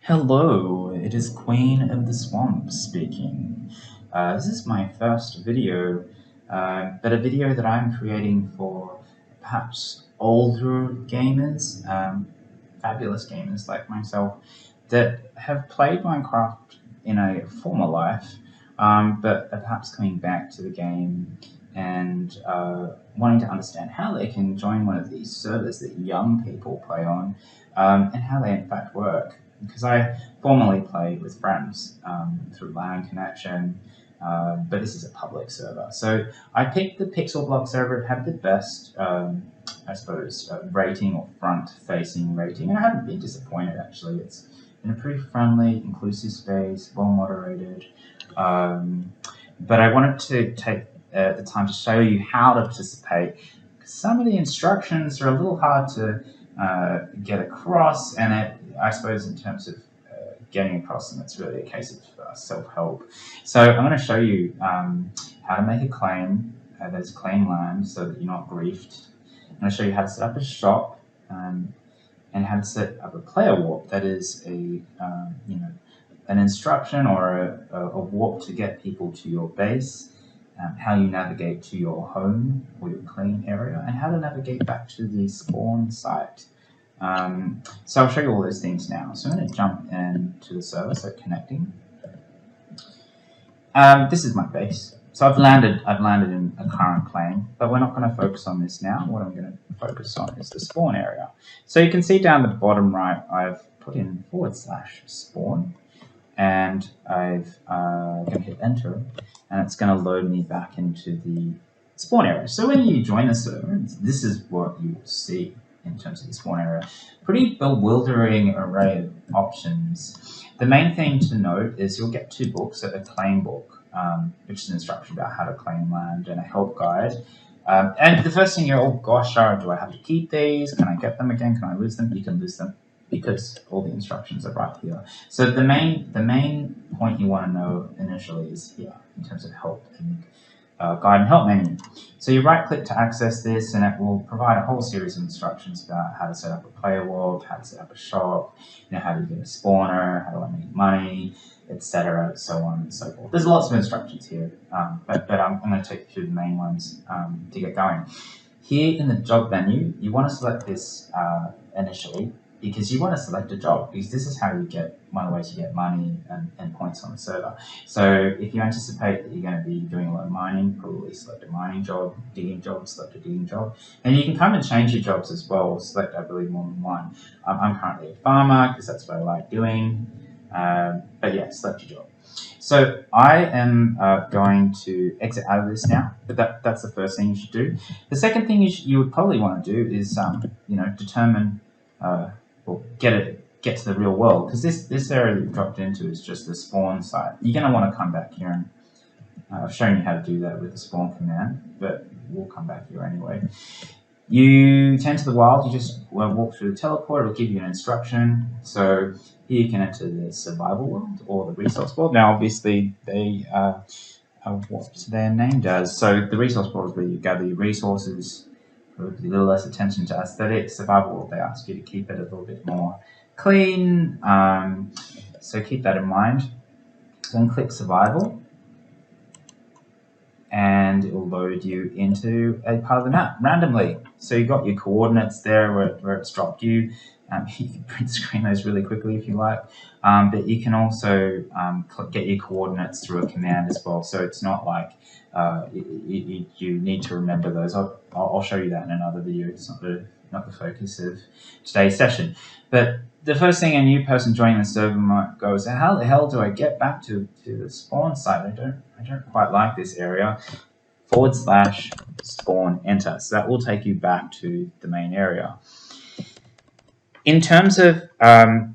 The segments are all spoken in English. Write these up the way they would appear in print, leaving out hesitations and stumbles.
Hello, it is Queen of the Swamp speaking. This is my first video, but a video that I'm creating for perhaps older gamers, fabulous gamers like myself, that have played Minecraft in a former life, but are perhaps coming back to the game and wanting to understand how they can join one of these servers that young people play on, and how they in fact work. Because I formerly played with friends through LAN connection, but this is a public server. So I picked the Pixelblock server. It had the best, I suppose, rating or front-facing rating, and I haven't been disappointed actually. It's been a pretty friendly, inclusive space, well moderated. Um, but I wanted to take the time to show you how to participate. Some of the instructions are a little hard to get across, and I suppose in terms of getting across them, it's really a case of self-help. So I'm going to show you how to make a claim. There's claim land so that you're not griefed. I'm going to show you how to set up a shop and how to set up a player warp. That is an instruction or a warp to get people to your base. How you navigate to your home or your clean area, and how to navigate back to the spawn site. So I'll show you all those things now. So I'm going to jump into the server, so connecting. This is my base. So I've landed in a current claim, but we're not going to focus on this now. What I'm going to focus on is the spawn area. So you can see down the bottom right, I've put in /spawn, and I'm going to hit enter, and it's going to load me back into the spawn area. So when you join the server, this is what you will see in terms of the spawn area. Pretty bewildering array of options. The main thing to note is you'll get two books, a claim book, which is an instruction about how to claim land, and a help guide. And the first thing you're, oh gosh, do I have to keep these? Can I get them again? Can I lose them? You can lose them because all the instructions are right here. So the main point you want to know initially is here in terms of help and guide and help menu. So you right click to access this, and it will provide a whole series of instructions about how to set up a player world, how to set up a shop, how do you get a spawner, how do I make money, etc., so on and so forth. There's lots of instructions here, but I'm going to take you through the main ones to get going. Here in the job menu, you want to select this initially, because you want to select a job, because this is how you get one of the ways you get money and points on the server. So if you anticipate that you're going to be doing a lot of mining, probably select a mining job, digging job, select a digging job. And you can come and change your jobs as well, select, I believe, more than one. I'm currently a farmer because that's what I like doing. But yeah, select your job. So I am going to exit out of this now, but that's the first thing you should do. The second thing you would probably want to do is determine or get to the real world, because this area that you've dropped into is just the spawn site. You're going to want to come back here, and I've shown you how to do that with the spawn command, but we'll come back here anyway. You tend to the wild, you just walk through the teleport, it'll give you an instruction. So here you can enter the survival world or the resource world. Now obviously they are what they're named as. So the resource world is where you gather your resources, with a little less attention to aesthetics. Survival world, they ask you to keep it a little bit more clean. So keep that in mind. Then click survival, and it will load you into a part of the map randomly. So you've got your coordinates there where it's dropped you. You can print screen those really quickly if you like, but you can also get your coordinates through a command as well. So it's not like you need to remember those. I'll show you that in another video. It's not the focus of today's session. But the first thing a new person joining the server might go is, how the hell do I get back to the spawn site? I don't quite like this area. /spawn enter. So that will take you back to the main area. In terms of other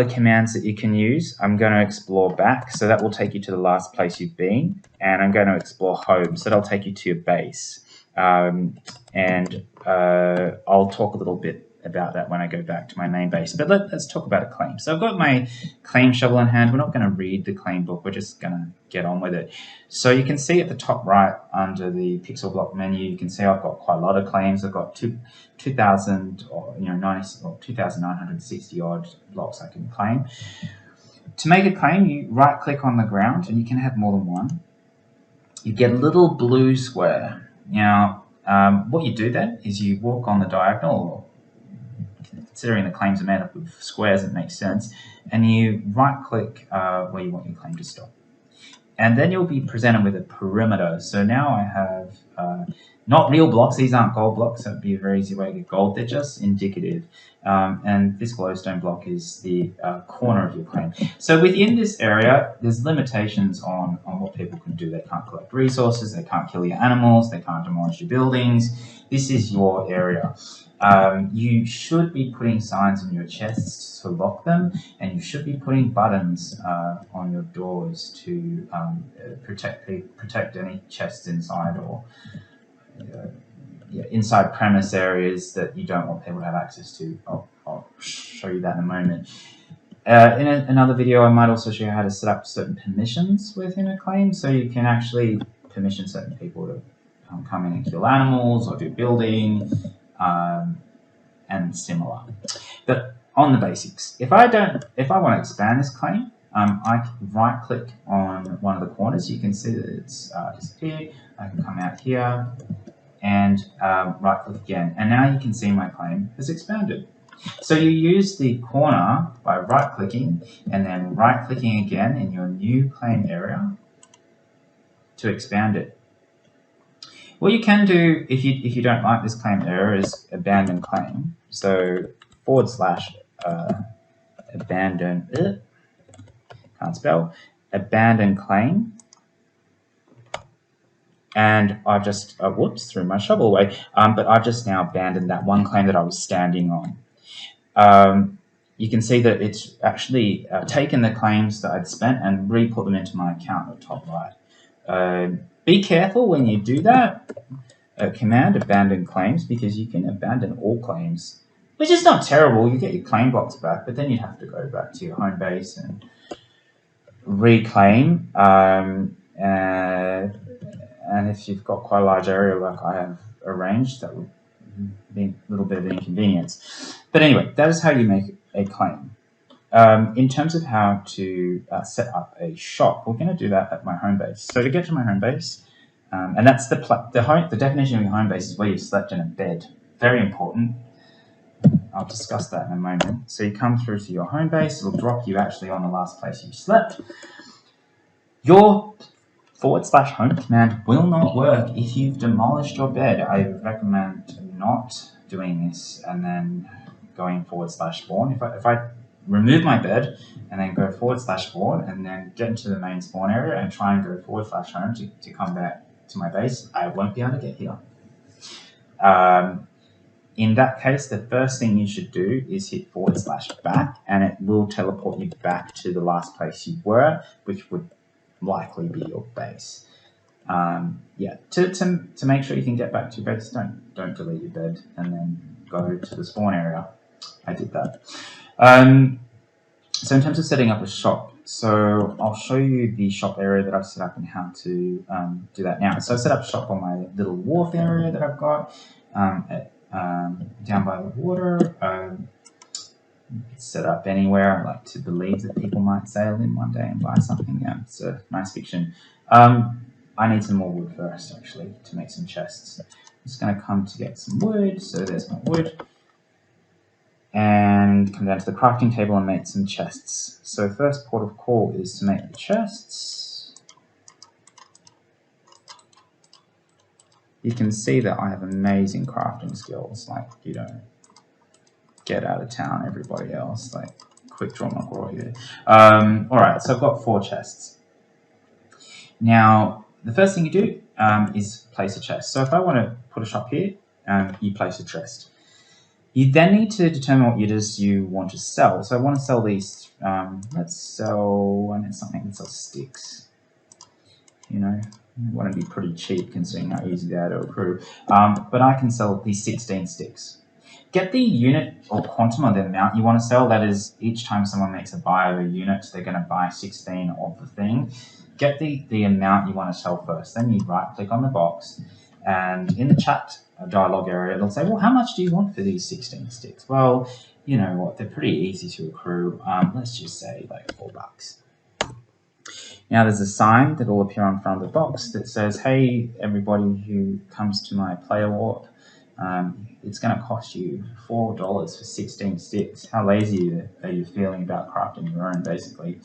commands that you can use, I'm going to explore back. So that will take you to the last place you've been. And I'm going to explore home. So that'll take you to your base. And I'll talk a little bit about that when I go back to my main base. But let's talk about a claim. So I've got my claim shovel in hand. We're not going to read the claim book. We're just going to get on with it. So you can see at the top right under the Pixelblock menu, you can see I've got quite a lot of claims. I've got 2,000 or 2,960 odd blocks I can claim. To make a claim, you right click on the ground, and you can have more than one. You get a little blue square. Now, what you do then is you walk on the diagonal, considering the claims are made up of squares, it makes sense, and you right-click where you want your claim to stop. And then you'll be presented with a perimeter. So now I have not real blocks. These aren't gold blocks. That would be a very easy way to get gold. They're just indicative. And this glowstone block is the corner of your claim. So within this area, there's limitations on what people can do. They can't collect resources. They can't kill your animals. They can't demolish your buildings. This is your area. You should be putting signs on your chests to lock them, and you should be putting buttons on your doors to protect any chests inside or inside premise areas that you don't want people to have access to. I'll show you that in a moment. In another video, I might also show you how to set up certain permissions within a claim, so you can actually permission certain people to come in and kill animals or do building. And similar. But on the basics, if I want to expand this claim, I can right click on one of the corners. You can see that it's disappeared. I can come out here and right click again. And now you can see my claim has expanded. So you use the corner by right clicking and then right clicking again in your new claim area to expand it. What you can do if you don't like this claim area is abandon claim. So / abandon, can't spell, abandon claim. And I've just, whoops, threw my shovel away. But I've just now abandoned that one claim that I was standing on. You can see that it's actually taken the claims that I'd spent and re-put them into my account at the top right. Be careful when you do that. Command abandon claims, because you can abandon all claims, which is not terrible. You get your claim blocks back, but then you'd have to go back to your home base and reclaim. And if you've got quite a large area like I have arranged, that would be a little bit of an inconvenience. But anyway, that is how you make a claim. In terms of how to set up a shop, we're going to do that at my home base. So to get to my home base, and that's the definition of your home base is where you've slept in a bed. Very important. I'll discuss that in a moment. So you come through to your home base. It'll drop you actually on the last place you slept. Your /home command will not work if you've demolished your bed. I recommend not doing this and then going /spawn. If I remove my bed and then go /spawn and then get into the main spawn area and try and go /home to come back to my base, I won't be able to get here. In that case, the first thing you should do is hit /back, and it will teleport you back to the last place you were, which would likely be your base. To make sure you can get back to your base, don't delete your bed and then go to the spawn area. I did that. So in terms of setting up a shop, so I'll show you the shop area that I've set up and how to do that now. So I set up shop on my little wharf area that I've got down by the water. It's set up anywhere. I like to believe that people might sail in one day and buy something. Yeah, it's a nice fiction. I need some more wood first, actually, to make some chests. I'm just going to come to get some wood. So there's my wood. And come down to the crafting table and make some chests. So first port of call is to make the chests. You can see that I have amazing crafting skills, like, you know, get out of town, everybody else, like quick draw McGraw here. Alright, so I've got 4 chests. Now, the first thing you do is place a chest. So if I want to put a shop here, you place a chest. You then need to determine what it is you want to sell. So I want to sell these, let's sell, I need something that sells sticks. You know, I want to be pretty cheap considering how easy they are to accrue. But I can sell these 16 sticks. get the unit or quantum or the amount you want to sell. That is, each time someone makes a buy of a unit, they're going to buy 16 of the thing. Get the amount you want to sell first. Then you right-click on the box, and in the chat dialog area, it'll say, well, how much do you want for these 16 sticks? Well, you know what, they're pretty easy to accrue. Let's just say like $4. Now there's a sign that will appear on front of the box that says, hey, everybody who comes to my player warp, it's going to cost you $4 for 16 sticks. How lazy are you feeling about crafting your own, basically?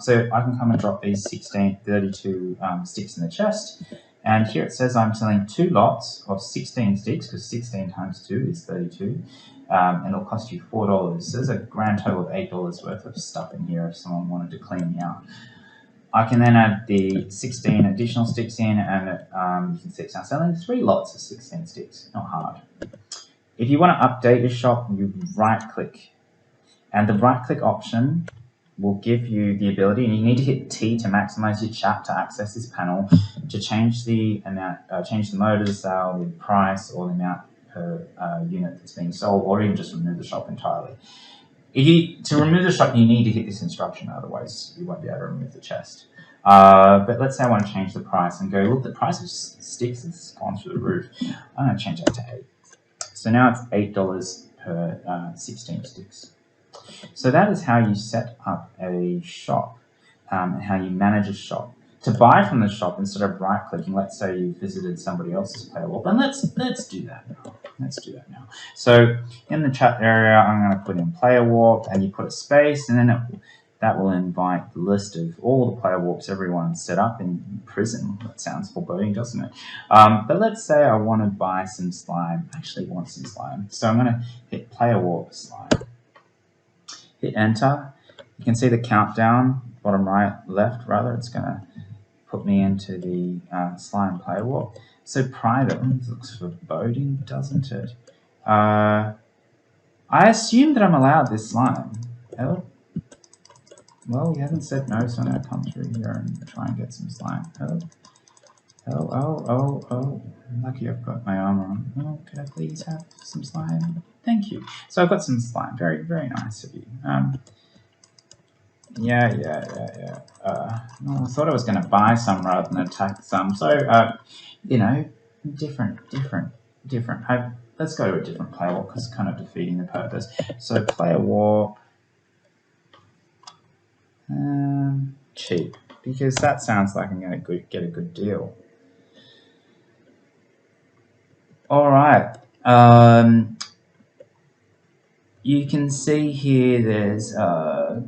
So I can come and drop these 32 sticks in the chest. And here it says I'm selling 2 lots of 16 sticks, because 16 times 2 is 32. And it'll cost you $4. So there's a grand total of $8 worth of stuff in here if someone wanted to clean me out. I can then add the 16 additional sticks in, and you can see it's now selling 3 lots of 16 sticks. Not hard. If you want to update your shop, you right-click. And the right-click option will give you the ability, and you need to hit T to maximize your chat to access this panel, to change the amount, change the mode of the sale, the price, or the amount per unit that's being sold, or even just remove the shop entirely. To remove the shop, you need to hit this instruction, otherwise you won't be able to remove the chest. But let's say I want to change the price and go, look, the price of sticks has gone through the roof. I'm going to change that to 8. So now it's $8 per 16 sticks. So that is how you set up a shop, and how you manage a shop. To buy from the shop, instead of right-clicking, let's say you visited somebody else's player warp, and let's do that now. Let's do that now. So in the chat area, I'm going to put in player warp, and you put a space, and then that will invite the list of all the player warps everyone's set up in prison. That sounds foreboding, doesn't it? But let's say I want to buy some slime. I actually want some slime. So I'm going to hit player warp slime. Hit enter. You can see the countdown, bottom right, left rather. It's going to put me into the slime player warp. So private, this looks foreboding, doesn't it? I assume that I'm allowed this slime. Oh. Well, we haven't said no, so I'm going to come through here and try and get some slime. Oh. Lucky I've got my armor on. Oh, could I please have some slime? Thank you. So I've got some slime. Very, very nice of you. Yeah. Well, I thought I was going to buy some rather than attack some. So, you know, different. Let's go to a different player warp because it's kind of defeating the purpose. So player warp, cheap, because that sounds like I'm going to get a good deal. All right. You can see here there's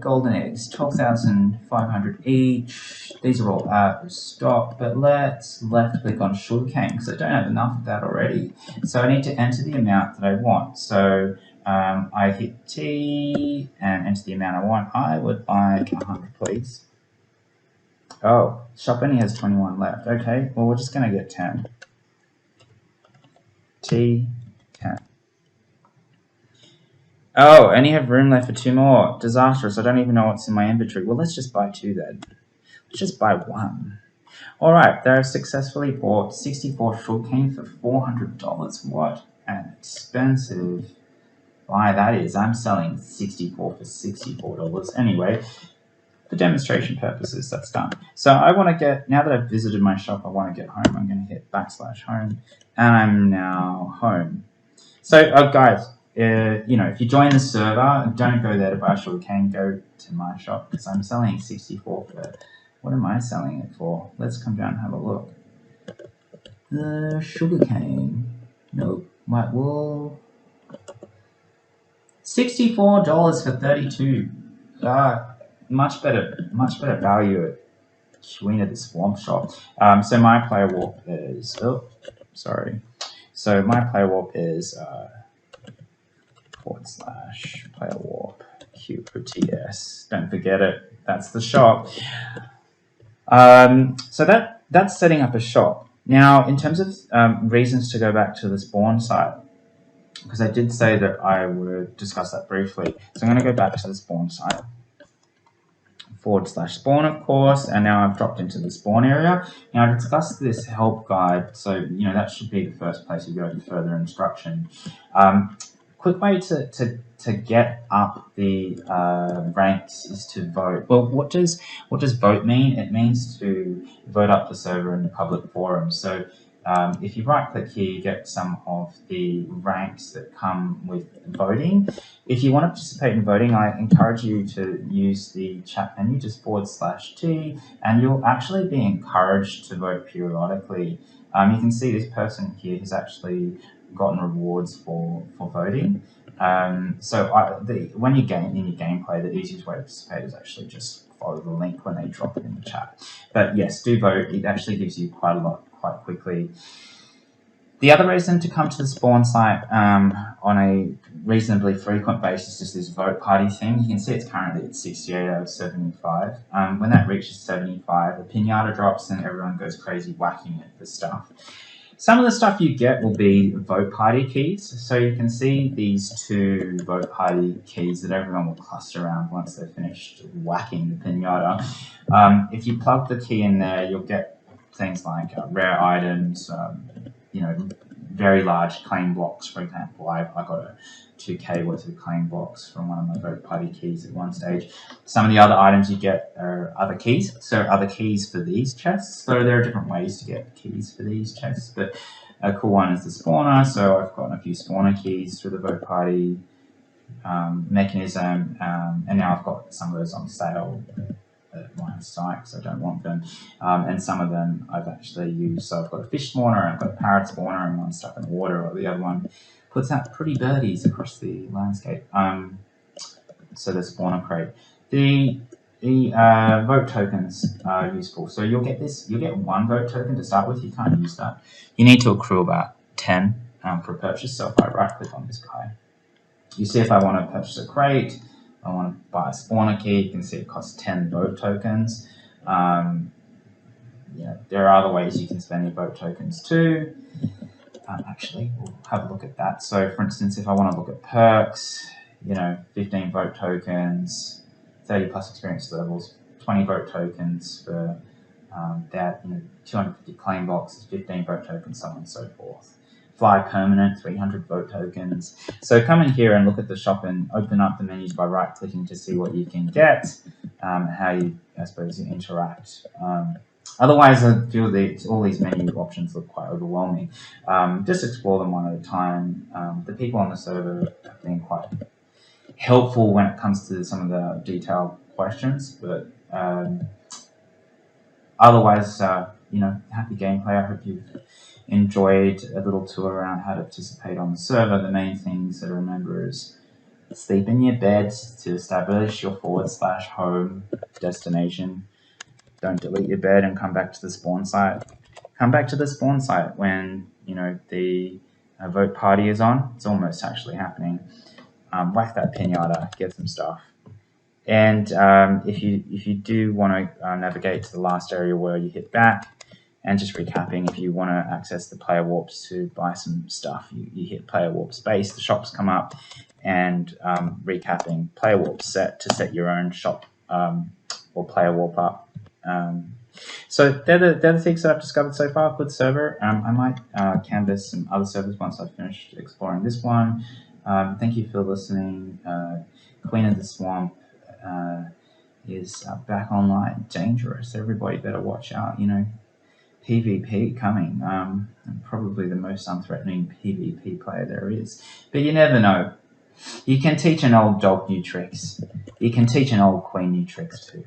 golden eggs, 12,500 each. These are all out of stock, but let's left click on sugarcane because I don't have enough of that already. So I need to enter the amount that I want. So I hit T and enter the amount I want. I would like 100, please. Oh, shop only has 21 left. Okay, well, we're just going to get 10. T, 10. Oh, I only have room left for 2 more. Disastrous. I don't even know what's in my inventory. Well, let's just buy 2 then. Let's just buy 1. All right, they've successfully bought 64 sugarcane for $400. What an expensive buy that is. I'm selling 64 for $64. Anyway, for demonstration purposes, that's done. So I want to get, now that I've visited my shop, I want to get home. I'm going to hit /home, and I'm now home. So, guys, you know, if you join the server, don't go there to buy sugarcane. Go to my shop because I'm selling 64 for. What am I selling it for? Let's come down and have a look. The sugarcane. Nope. White wool. $64 for 32. Much better value at Queen of the Swamp shop. So my player warp is. Oh, sorry. So my player warp is. / player warp QOTS. Don't forget it. That's the shop. So that's setting up a shop. Now, in terms of reasons to go back to the spawn site, because I did say that I would discuss that briefly. So I'm going to go back to the spawn site. /spawn, of course, and now I've dropped into the spawn area. Now I discussed this help guide, so you know that should be the first place you go for further instruction. quick way to get up the ranks is to vote. Well, what does vote mean? It means to vote up the server in the public forum. So if you right click here, you get some of the ranks that come with voting. If you want to participate in voting, I encourage you to use the chat menu, just /T, and you'll actually be encouraged to vote periodically. You can see this person here has actually gotten rewards for voting. When you in your gameplay, the easiest way to participate is actually just follow the link when they drop it in the chat. But yes, do vote. It actually gives you quite a lot quite quickly. The other reason to come to the spawn site on a reasonably frequent basis is this vote party thing. You can see it's currently at 68 out of 75. When that reaches 75, a pinata drops and everyone goes crazy whacking it for stuff. Some of the stuff you get will be vote party keys. So you can see these 2 vote party keys that everyone will cluster around once they're finished whacking the pinata. If you plug the key in there, you'll get things like rare items, very large claim blocks, for example. I got a 2k worth of claim blocks from one of my vote party keys at one stage. Some of the other items you get are other keys. So other keys for these chests. So there are different ways to get keys for these chests, but a cool one is the spawner. So I've gotten a few spawner keys through the vote party mechanism, and now I've got some of those on sale at my site because I don't want them, and some of them I've actually used. So I've got a fish spawner, I've got a parrot spawner, and one stuck in the water, or the other one puts out pretty birdies across the landscape. So the spawner crate. The vote tokens are useful. So you'll get 1 vote token to start with. You can't use that. You need to accrue about 10 for a purchase. So if I right click on this guy, you see if I want to purchase a crate, I want to buy a spawner key, you can see it costs 10 vote tokens. There are other ways you can spend your vote tokens too. Actually, we'll have a look at that. So for instance, if I want to look at perks, 15 vote tokens, 30 plus experience levels, 20 vote tokens for that, 250 claim boxes, 15 vote tokens, so on and so forth. Fly permanent, 300 vote tokens. So come in here and look at the shop and open up the menus by right clicking to see what you can get, how you, I suppose, you interact. Otherwise, I feel that all these menu options look quite overwhelming. Just explore them one at a time. The people on the server have been quite helpful when it comes to some of the detailed questions, but otherwise, happy gameplay. I hope you've enjoyed a little tour around how to participate on the server. The main things to remember is sleep in your bed to establish your /home destination. Don't delete your bed and come back to the spawn site. Come back to the spawn site when the vote party is on. It's almost actually happening. Whack that pinata, get some stuff. And if you do want to navigate to the last area where you hit back, and just recapping, if you want to access the player warps to buy some stuff, you hit player warp space, the shops come up, and recapping player warp set to set your own shop or player warp up. So they're the things that I've discovered so far. Good server. I might canvas some other servers once I've finished exploring this one. Thank you for listening. Queen of the Swamp is back online. Dangerous. Everybody better watch out. PvP coming. I'm probably the most unthreatening PvP player there is. But you never know. You can teach an old dog new tricks. You can teach an old queen new tricks too.